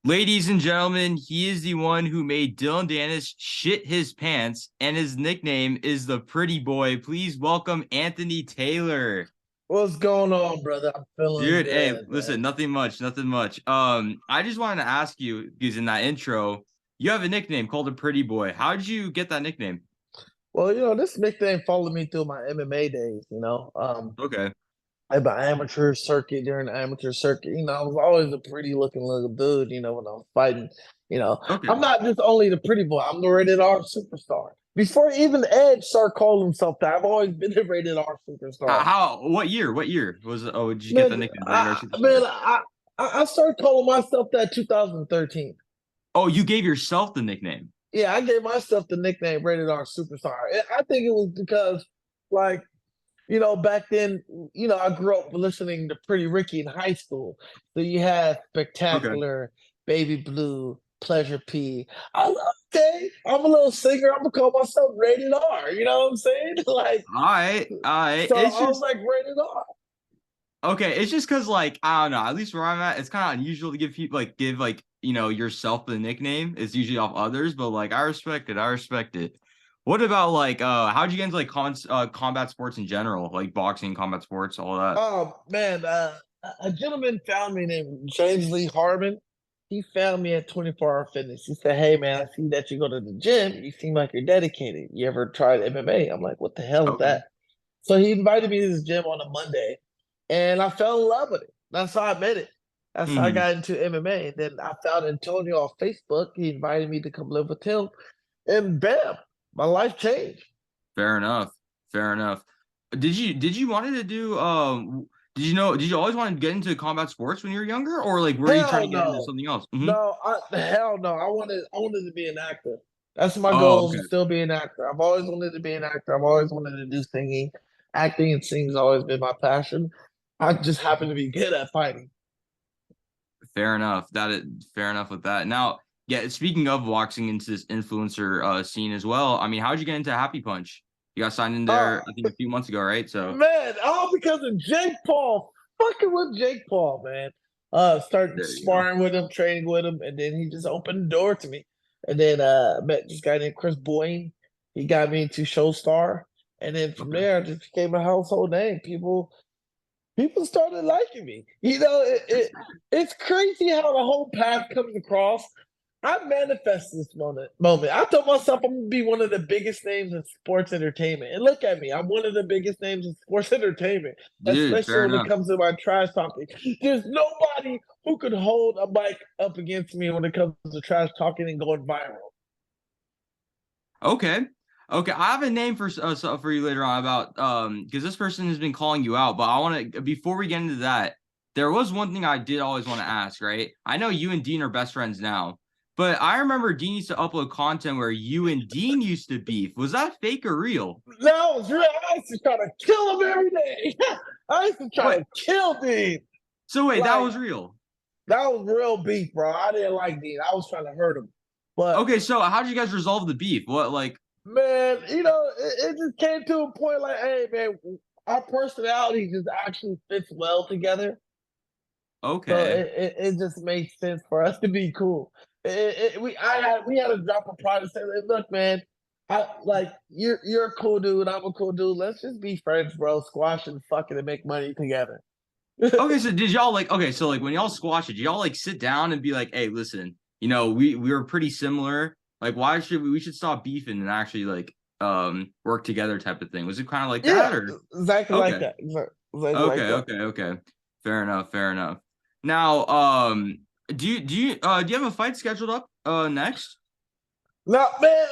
Ladies and gentlemen, he is the one who made Dylan Dennis shit his pants, and his nickname is the Pretty Boy. Please welcome Anthony Taylor. What's going on, brother? I'm feeling Dude, hey, good, man. listen, nothing much, nothing much. I just wanted to ask you, because in that intro, you have a nickname called the Pretty Boy. How did you get that nickname? Well, this nickname followed me through my MMA days, Okay, at the amateur circuit, during the amateur circuit, I was always a pretty looking little dude, when I was fighting. okay. I'm not just only the pretty boy, I'm the rated R superstar. Before even Edge started calling himself that, I've always been a rated R superstar. What year? What year was? Oh, did you get that Man, nickname, the Radar I, Superstar? man, I, I started calling myself that 2013. Oh, you gave yourself the nickname. Yeah, I gave myself the nickname Rated R Superstar. I think it was because, like, back then, I grew up listening to Pretty Ricky in high school. So you had Okay. Spectacular, Baby Blue, Pleasure P. Okay, I'm a little singer. I'm gonna call myself Rated R. You know what I'm saying? Like, All right, all right. so It's I was just like Rated R. okay, it's just because like I don't know. At least where I'm at, it's kind of unusual to give people yourself the nickname. It's usually off others, but like I respect it. I respect it. What about like how'd you get into like combat sports in general, like boxing, combat sports, all that? Oh man, a gentleman found me named James Lee Harmon. He found me at 24 Hour Fitness. He said, "Hey man, I see that you go to the gym. You seem like you're dedicated. You ever tried MMA?" I'm like, "What the hell is Okay. that?" So he invited me to this gym on a Monday, and I fell in love with it. That's how I met it. That's how I Hmm. got into MMA. And then I found Antonio on Facebook. He invited me to come live with him, and bam, my life changed. Fair enough. Fair enough. Did you wanted to do did you always want to get into combat sports when you were younger, or like were you trying to Hell get into no. something else? No, hell no. I wanted to be an actor. That's my Oh, goal, okay. to still be an actor. I've always wanted to be an actor. I've always wanted to do singing. Acting and singing has always been my passion. I just happen to be good at fighting. Fair enough. Fair enough with that. Now, yeah, speaking of walking into this influencer scene as well, I mean, how'd you get into Happy Punch? You got signed in there, Uh I think, a few months ago, right? So man, all because of Jake Paul. Fucking with Jake Paul, man. Started there you go. sparring with him, training with him, and then he just opened the door to me. And then met this guy named Chris Boyne. He got me into Showstar. And then from Okay. there I just became a household name. People started liking me. It's crazy how the whole path comes across. I manifested this moment. I told myself I'm gonna be one of the biggest names in sports entertainment. And look at me, I'm one of the biggest names in sports entertainment, Dude, especially fair when it enough. comes to my trash talking. There's nobody who could hold a mic up against me when it comes to trash talking and going viral. Okay. Okay, I have a name for you later on about because this person has been calling you out, but I want to before we get into that, there was one thing I did always want to ask, right? I know you and Dean are best friends now, but I remember Dean used to upload content where you and Dean used to beef. Was that fake or real? No, it's real. I used to try to kill him every day. I used to try Wait, to kill Dean. so wait, that Like, was real. that was real beef, bro. I didn't like Dean. I was trying to hurt him. But Okay, so how did you guys resolve the beef? What like man, it just came to a point like, hey, man, our personality just actually fits well together. So okay. it just makes sense for us to be cool. We had a drop of pride and say, look, man, you're a cool dude, I'm a cool dude. Let's just be friends, bro. Squash and fucking and make money together. Okay, so did y'all like okay, so like when y'all squash it, did y'all like sit down and be like, hey, listen, we were pretty similar. Like, why should we should stop beefing and actually like work together type of thing? Was it kind of like that Yeah, or exactly like okay. that. Exactly like Okay, that. okay, okay. Fair enough, fair enough. Now, do you have a fight scheduled up next? No, man,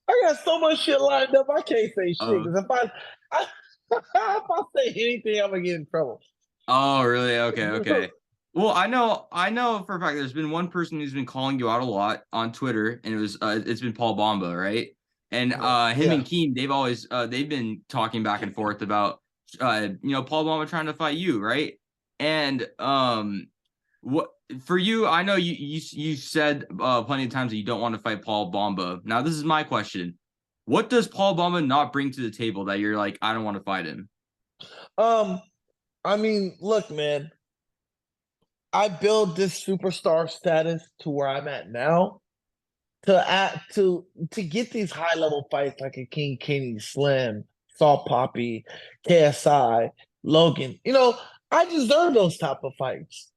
I got so much shit lined up. I can't say shit Uh because I if I say anything, I'm gonna get in trouble. oh, really? Okay, okay. Well, I know for a fact there's been one person who's been calling you out a lot on Twitter, and it's been Paul Bomba, right? And him Yeah. and Keem, they've been talking back and forth about Paul Bomba trying to fight you, right? And what for you? I know you said plenty of times that you don't want to fight Paul Bomba. Now this is my question: what does Paul Bomba not bring to the table that you're like, I don't want to fight him? Um, I mean, look, man, I build this superstar status to where I'm at now to get these high level fights like a King Kenny, Slim, Salt Poppy, KSI, Logan. I deserve those type of fights.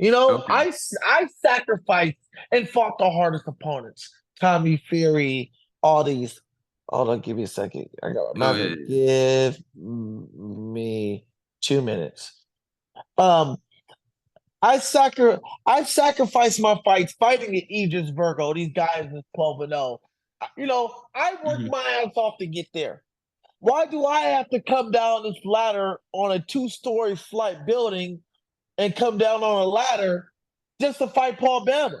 Okay. I sacrificed and fought the hardest opponents. Tommy Fury, all these. Hold on, give me a second. I gotta Oh remember. yeah. Give me 2 minutes. Um, I sacrificed my fights fighting at Aegis Virgo. These guys is 12-0. I worked Mhm. my ass off to get there. Why do I have to come down this ladder on a 2-story flight building and come down on a ladder just to fight Paul Bama?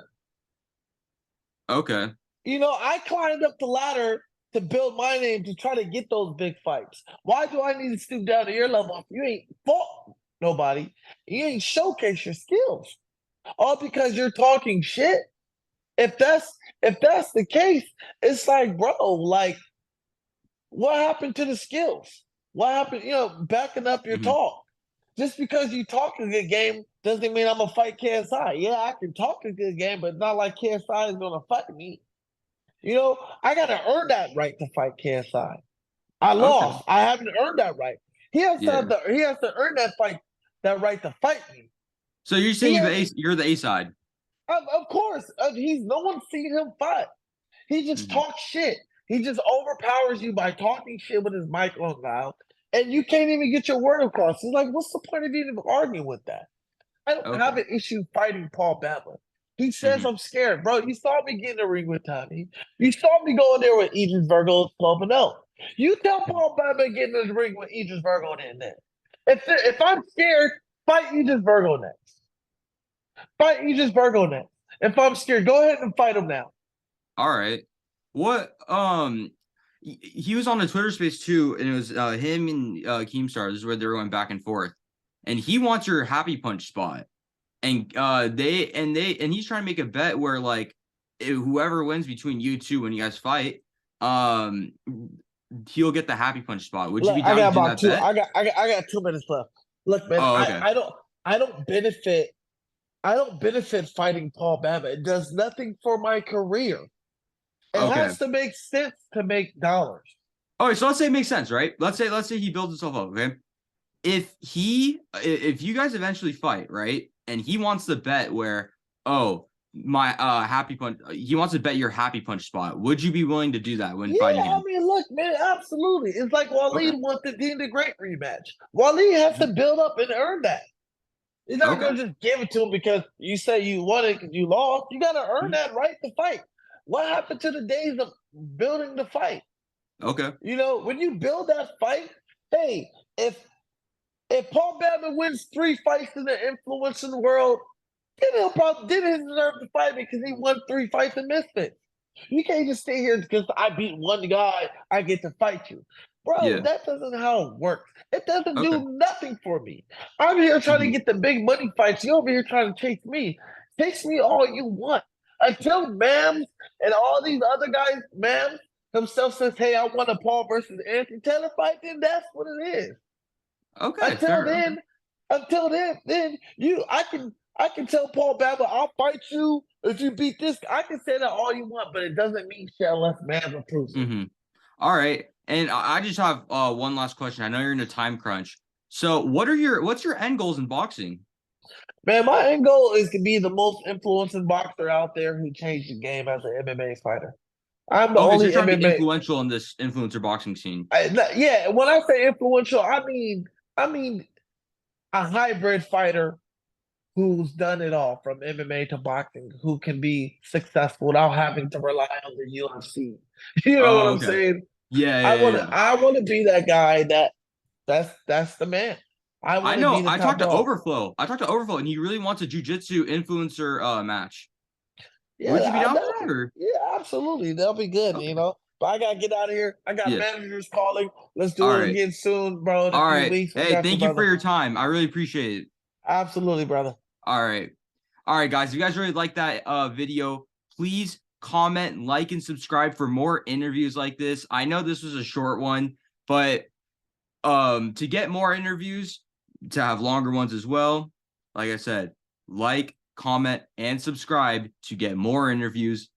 Okay. I climbed up the ladder to build my name to try to get those big fights. Why do I need to stoop down to your level if you ain't fought nobody? You ain't showcase your skills. All because you're talking shit. If that's the case, it's like, bro, like, what happened to the skills? What happened, backing up your Mhm. talk? Just because you talk a good game doesn't mean I'm gonna fight KSI. Yeah, I can talk a good game, but not like KSI is gonna fight me. I gotta earn that right to fight KSI. I Okay. lost. I haven't earned that right. Yeah. He has to earn that right to fight me. So you're He saying has, you're the A side. of course, he's no one's seen him fight. He just Mhm. talks shit. He just overpowers you by talking shit with his mic on loud, and you can't even get your word across. It's like, what's the point of even arguing with that? I don't have Okay. an issue fighting Paul Baba. He says Mhm. I'm scared, bro. You saw me get in the ring with Tommy. You saw me going there with Idris Virgo 12-0. You tell Paul Baba get in the ring with Idris Virgo in there. If I'm scared, fight Idris Virgo next. Fight Idris Virgo next. If I'm scared, go ahead and fight him now. All right. What he was on the Twitter space too, and it was him and Keemstar. This is where they were going back and forth. And he wants your happy punch spot. And he's trying to make a bet where like whoever wins between you two when you guys fight, um he'll get the happy punch spot. Would you Look, be down to do that bet? I got 2 minutes left. Look, man, Oh, okay. I don't benefit fighting Paul Bama. It does nothing for my career. It Okay. has to make sense to make dollars. All right, so let's say it makes sense, right? Let's say he builds himself up, okay? If you guys eventually fight, right? And he wants to bet where, oh, my happy punch, he wants to bet your happy punch spot. Would you be willing to do that when Yeah, fighting I him? mean, look, man, absolutely. It's like Okay. Waleed wants the Dean the Great rematch. Waleed has to Mhm. build up and earn that. You're not Okay. going to just give it to him because you say you won it because you lost. You got to earn Mhm. that right to fight. What happened to the days of building the fight? Okay. When you build that fight, hey, if Paul Bettman wins 3 fights in the influencing world, then he'll probably didn't deserve to fight because he won 3 fights in Misfits. You can't just stay here because I beat one guy, I get to fight you. Bro, Yeah. that doesn't how it works. It doesn't Okay. do nothing for me. I'm here trying to Mhm. get the big money fights. You over here trying to chase me. Chase me all you want. Until Mams and all these other guys, Mams himself says, hey, I want a Paul versus Anthony Taylor fight, then that's what it is. Okay. Until Fair. Okay. then, then I can tell Paul Baba, I'll fight you if you beat this. I can say that all you want, but it doesn't mean shit unless man approves it. Mm-hmm. All right. And I just have one last question. I know you're in a time crunch. So what's your end goals in boxing? Man, my end goal is to be the most influencing boxer out there who changed the game as an MMA fighter. I'm the Okay, so you're only trying to be MMA. influential in this influencer boxing scene. Yeah, when I say influential, I mean a hybrid fighter who's done it all from MMA to boxing, who can be successful without having to rely on the UFC. You know what Oh, I'm okay. saying? Yeah, yeah, yeah. I want to be that guy that's the man. I I want to be know. the I top talked to dog. Overflow. and he really wants a jujitsu influencer match. Would Yeah, you be down for that or? yeah,. That'll be good. Okay. But I gotta get out of here. I got Yeah. managers calling. Let's All do it right. again soon, bro. In a All few right. weeks. We Hey, got you, thank you for brother. your time. I really appreciate it. Absolutely, brother. All right. All right, guys. If you guys really like that video, please comment, like, and subscribe for more interviews like this. I know this was a short one, but to get more interviews, to have longer ones as well, like I said, like, comment, and subscribe to get more interviews